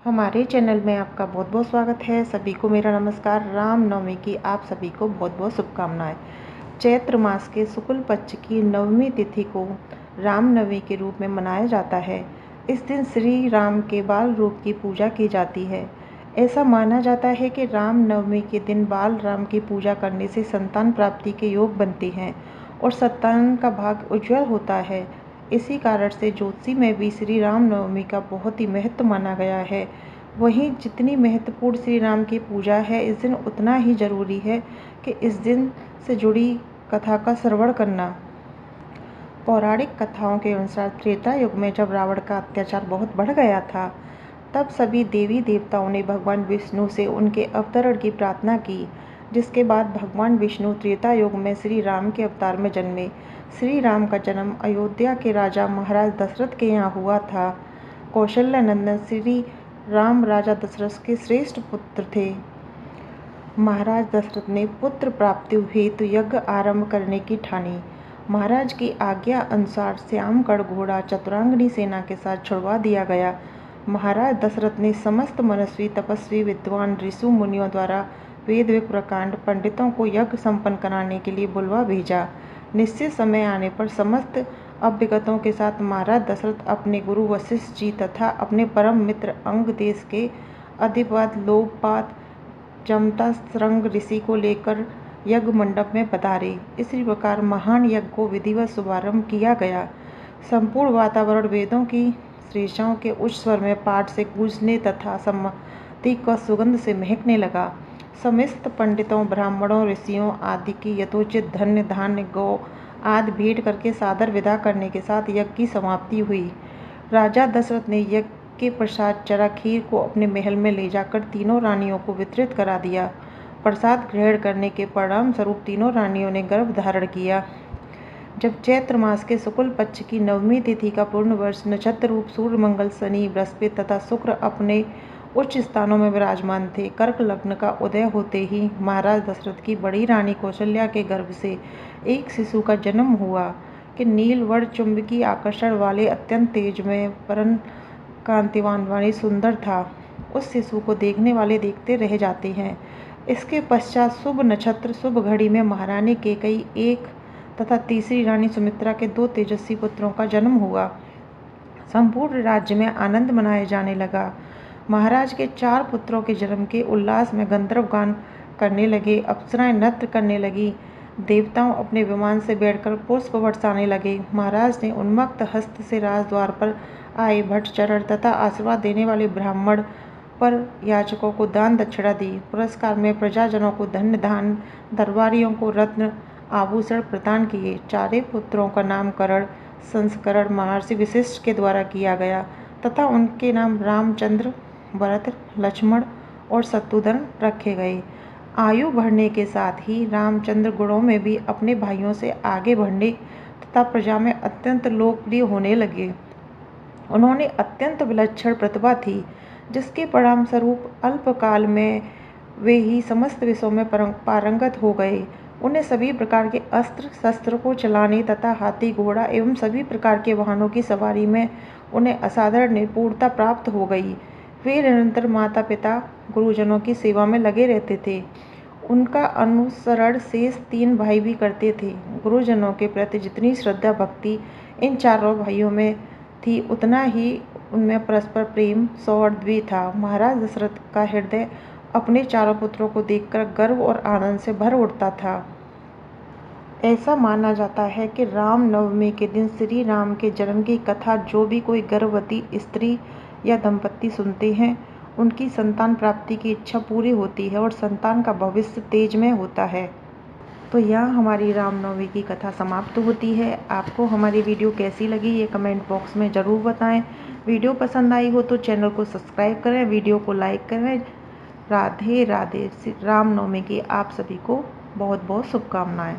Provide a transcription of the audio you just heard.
हमारे चैनल में आपका बहुत बहुत स्वागत है। सभी को मेरा नमस्कार। रामनवमी की आप सभी को बहुत बहुत शुभकामनाएं। चैत्र मास के शुक्ल पक्ष की नवमी तिथि को रामनवमी के रूप में मनाया जाता है। इस दिन श्री राम के बाल रूप की पूजा की जाती है। ऐसा माना जाता है कि रामनवमी के दिन बाल राम की पूजा करने से संतान प्राप्ति के योग बनते हैं और संतान का भाग्य उज्जवल होता है। इसी कारण से ज्योतिषी में भी श्री राम नवमी का बहुत ही महत्व माना गया है। वहीं जितनी महत्वपूर्ण श्री राम की पूजा है, इस दिन उतना ही जरूरी है कि इस दिन से जुड़ी कथा का श्रवण करना। पौराणिक कथाओं के अनुसार त्रेता युग में जब रावण का अत्याचार बहुत बढ़ गया था, तब सभी देवी देवताओं ने भगवान विष्णु से उनके अवतरण की प्रार्थना की, जिसके बाद भगवान विष्णु त्रेता युग में श्री राम के अवतार में जन्मे। श्री राम का जन्म अयोध्या के राजा महाराज दशरथ के यहाँ हुआ था। कौशल्य नंदन श्री राम राजा दशरथ के श्रेष्ठ पुत्र थे। महाराज दशरथ ने पुत्र प्राप्ति हेतु यज्ञ आरंभ करने की ठानी। महाराज की आज्ञा अनुसार श्यामगढ़ घोड़ा चतुरांगनी सेना के साथ छुड़वा दिया गया। महाराज दशरथ ने समस्त मनस्वी तपस्वी विद्वान ऋषि मुनियों द्वारा वेद प्रकांड पंडितों को यज्ञ संपन्न कराने के लिए बुलवा भेजा। निश्चित समय आने पर समस्त अभिज्ञों के साथ महाराज दशरथ अपने गुरु वशिष्ठ जी तथा अपने परम मित्र अंग देश के अधिपति लोकपाल जमदग्नि ऋषि को लेकर यज्ञ मंडप में पधारे। इसी प्रकार महान यज्ञ को विधिवत शुभारंभ किया गया। संपूर्ण वातावरण वेदों की श्रेष्ठताओं के उच्च स्वर में पाठ से गूंजने तथा सम्मति व सुगंध से महकने लगा। समस्त पंडितों ब्राह्मणों ऋषियों आदि की यथोचित धन्य धान्य गौ आदि भेंट करके सादर विदा करने के साथ यज्ञ की समाप्ति हुई। राजा दशरथ ने यज्ञ के प्रसाद चरा खीर को अपने महल में ले जाकर तीनों रानियों को वितरित करा दिया। प्रसाद ग्रहण करने के परिणाम स्वरूप तीनों रानियों ने गर्भ धारण किया। जब चैत्र मास के शुक्ल पक्ष की नवमी तिथि का पूर्ण वर्ष नक्षत्र रूप सूर्य मंगल शनि बृहस्पति तथा शुक्र अपने उच्च स्थानों में विराजमान थे, कर्क लग्न का उदय होते ही महाराज दशरथ की बड़ी रानी कौशल्या के गर्भ से एक शिशु का जन्म हुआ कि नीलवर्ण चुंबकीय आकर्षण वाले अत्यंत तेजमय परम कांतिवान वाणी सुंदर था। उस शिशु को देखने वाले देखते रह जाते हैं। इसके पश्चात शुभ नक्षत्र शुभ घड़ी में महारानी कैकेयी एक तथा तीसरी रानी सुमित्रा के 2 तेजस्वी पुत्रों का जन्म हुआ। संपूर्ण राज्य में आनंद मनाया जाने लगा। महाराज के 4 पुत्रों के जन्म के उल्लास में गंधर्व गान करने लगे, अप्सराएं नृत्य करने लगी, देवताओं अपने विमान से बैठकर पुष्प बरसाने लगे। महाराज ने उन्मत्त हस्त से राजद्वार पर आए भट्टचरण तथा आशीर्वाद देने वाले ब्राह्मण पर याचकों को दान दक्षिणा दी। पुरस्कार में प्रजाजनों को धन्य धान, दरबारियों को रत्न आभूषण प्रदान किए। 4 पुत्रों का नामकरण संस्करण महर्षि वशिष्ठ के द्वारा किया गया तथा उनके नाम रामचंद्र, भरत, लक्ष्मण और शत्रुघ्न रखे गए। आयु बढ़ने के साथ ही रामचंद्र गुणों में भी अपने भाइयों से आगे बढ़ने तथा प्रजा में अत्यंत लोकप्रिय होने लगे। उन्होंने अत्यंत विलक्षण प्रतिभा थी, जिसके परिणाम स्वरूप अल्पकाल में वे ही समस्त विषयों में पारंगत हो गए। उन्हें सभी प्रकार के अस्त्र शस्त्र को चलाने तथा हाथी घोड़ा एवं सभी प्रकार के वाहनों की सवारी में उन्हें असाधारण निपुणता प्राप्त हो गई। वे निरंतर माता पिता गुरुजनों की सेवा में लगे रहते थे। उनका अनुसरण शेष 3 भाई भी करते थे। गुरुजनों के प्रति जितनी श्रद्धा भक्ति इन 4 भाइयों में थी, उतना ही उनमें परस्पर प्रेम सौहार्द भी था। महाराज दशरथ का हृदय अपने 4 पुत्रों को देखकर गर्व और आनंद से भर उठता था। ऐसा माना जाता है कि राम नवमी के दिन श्री राम के जन्म की कथा जो भी कोई गर्भवती स्त्री या दंपत्ति सुनते हैं, उनकी संतान प्राप्ति की इच्छा पूरी होती है और संतान का भविष्य तेजमय होता है। तो यहाँ हमारी रामनवमी की कथा समाप्त होती है। आपको हमारी वीडियो कैसी लगी ये कमेंट बॉक्स में ज़रूर बताएं। वीडियो पसंद आई हो तो चैनल को सब्सक्राइब करें, वीडियो को लाइक करें। राधे राधे। रामनवमी की आप सभी को बहुत बहुत शुभकामनाएं।